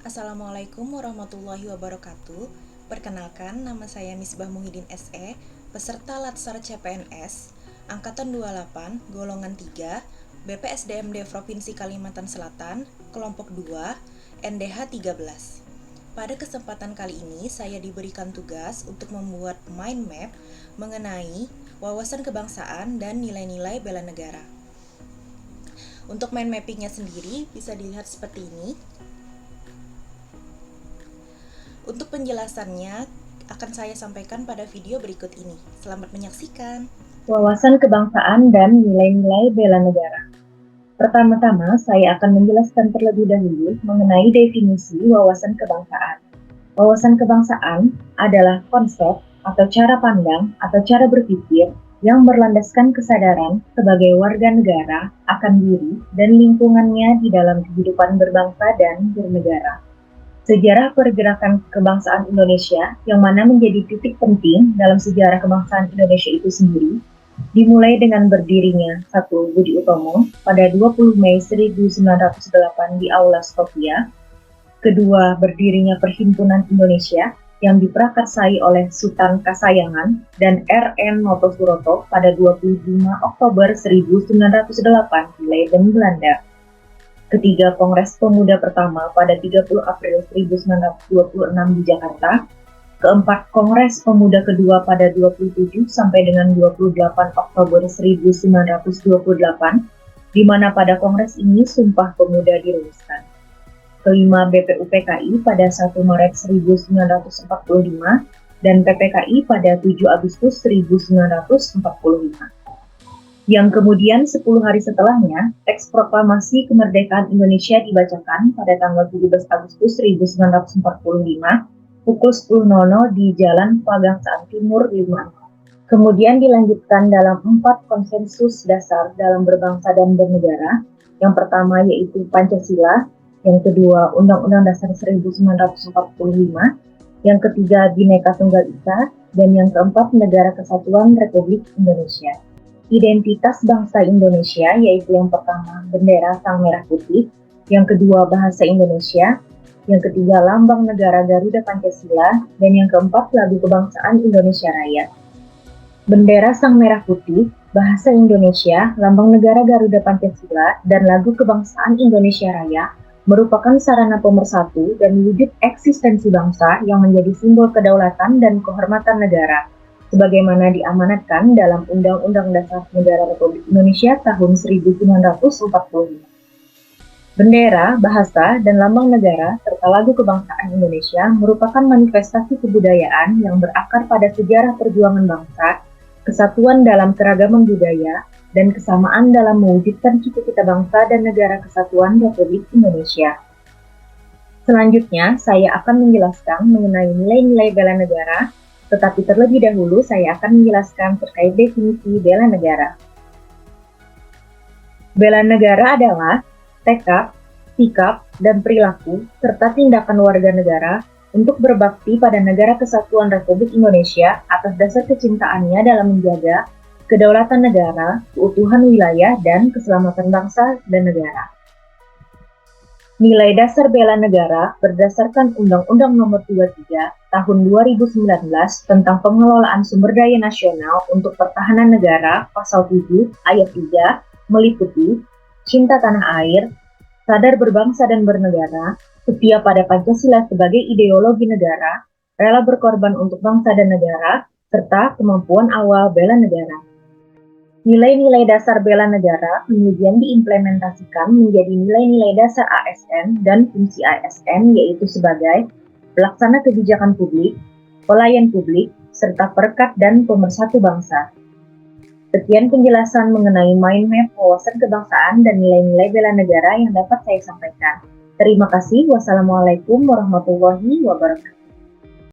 Assalamualaikum warahmatullahi wabarakatuh. Perkenalkan, nama saya Misbah Muhyiddin SE, peserta Latsar CPNS, Angkatan 28, Golongan 3, BPSDMD Provinsi Kalimantan Selatan, Kelompok 2, NDH 13. Pada kesempatan kali ini, saya diberikan tugas untuk membuat mind map mengenai wawasan kebangsaan dan nilai-nilai bela negara. Untuk mind mappingnya sendiri bisa dilihat seperti ini. Untuk penjelasannya akan saya sampaikan pada video berikut ini. Selamat menyaksikan. Wawasan kebangsaan dan nilai-nilai bela negara. Pertama-tama, saya akan menjelaskan terlebih dahulu mengenai definisi wawasan kebangsaan. Wawasan kebangsaan adalah konsep atau cara pandang atau cara berpikir yang berlandaskan kesadaran sebagai warga negara akan diri dan lingkungannya di dalam kehidupan berbangsa dan bernegara. Sejarah pergerakan kebangsaan Indonesia yang mana menjadi titik penting dalam sejarah kebangsaan Indonesia itu sendiri, dimulai dengan berdirinya satu Budi Utomo pada 20 Mei 1908 di Aula Sofia, kedua berdirinya Perhimpunan Indonesia yang diprakarsai oleh Sultan Kasayangan dan R.N. Noto Suroto pada 25 Oktober 1908 di Leiden, Belanda. Ketiga Kongres Pemuda pertama pada 30 April 1926 di Jakarta, keempat Kongres Pemuda kedua pada 27 sampai dengan 28 Oktober 1928, di mana pada Kongres ini Sumpah Pemuda dirumuskan. Kelima BPUPKI pada 1 Maret 1945 dan PPKI pada 7 Agustus 1945. Yang kemudian 10 hari setelahnya, teks proklamasi kemerdekaan Indonesia dibacakan pada tanggal 17 Agustus 1945 pukul 10.00 di Jalan Pagangsaan Timur 5. Kemudian dilanjutkan dalam 4 konsensus dasar dalam berbangsa dan bernegara. Yang pertama yaitu Pancasila, yang kedua Undang-Undang Dasar 1945, yang ketiga Bhinneka Tunggal Ika, dan yang keempat Negara Kesatuan Republik Indonesia. Identitas bangsa Indonesia yaitu yang pertama bendera sang merah putih, yang kedua bahasa Indonesia, yang ketiga lambang negara Garuda Pancasila, dan yang keempat lagu kebangsaan Indonesia Raya. Bendera sang merah putih, bahasa Indonesia, lambang negara Garuda Pancasila, dan lagu kebangsaan Indonesia Raya merupakan sarana pemersatu dan wujud eksistensi bangsa yang menjadi simbol kedaulatan dan kehormatan negara, sebagaimana diamanatkan dalam Undang-Undang Dasar Negara Republik Indonesia tahun 1945. Bendera, bahasa, dan lambang negara serta lagu kebangsaan Indonesia merupakan manifestasi kebudayaan yang berakar pada sejarah perjuangan bangsa, kesatuan dalam keragaman budaya, dan kesamaan dalam mewujudkan cita-cita bangsa dan negara kesatuan Republik Indonesia. Selanjutnya, saya akan menjelaskan mengenai nilai-nilai bela negara, tetapi terlebih dahulu saya akan menjelaskan terkait definisi bela negara. Bela negara adalah tekad, sikap, dan perilaku, serta tindakan warga negara untuk berbakti pada negara kesatuan Republik Indonesia atas dasar kecintaannya dalam menjaga kedaulatan negara, keutuhan wilayah, dan keselamatan bangsa dan negara. Nilai dasar bela negara berdasarkan Undang-Undang Nomor 23 Tahun 2019 tentang pengelolaan sumber daya nasional untuk pertahanan negara Pasal 7 Ayat 3 meliputi cinta tanah air, sadar berbangsa dan bernegara, setia pada Pancasila sebagai ideologi negara, rela berkorban untuk bangsa dan negara, serta kemampuan awal bela negara. Nilai-nilai dasar bela negara kemudian diimplementasikan menjadi nilai-nilai dasar ASN dan fungsi ASN yaitu sebagai pelaksana kebijakan publik, pelayan publik, serta perekat dan pemersatu bangsa. Sekian penjelasan mengenai mind map wawasan kebangsaan dan nilai-nilai bela negara yang dapat saya sampaikan. Terima kasih. Wassalamualaikum warahmatullahi wabarakatuh.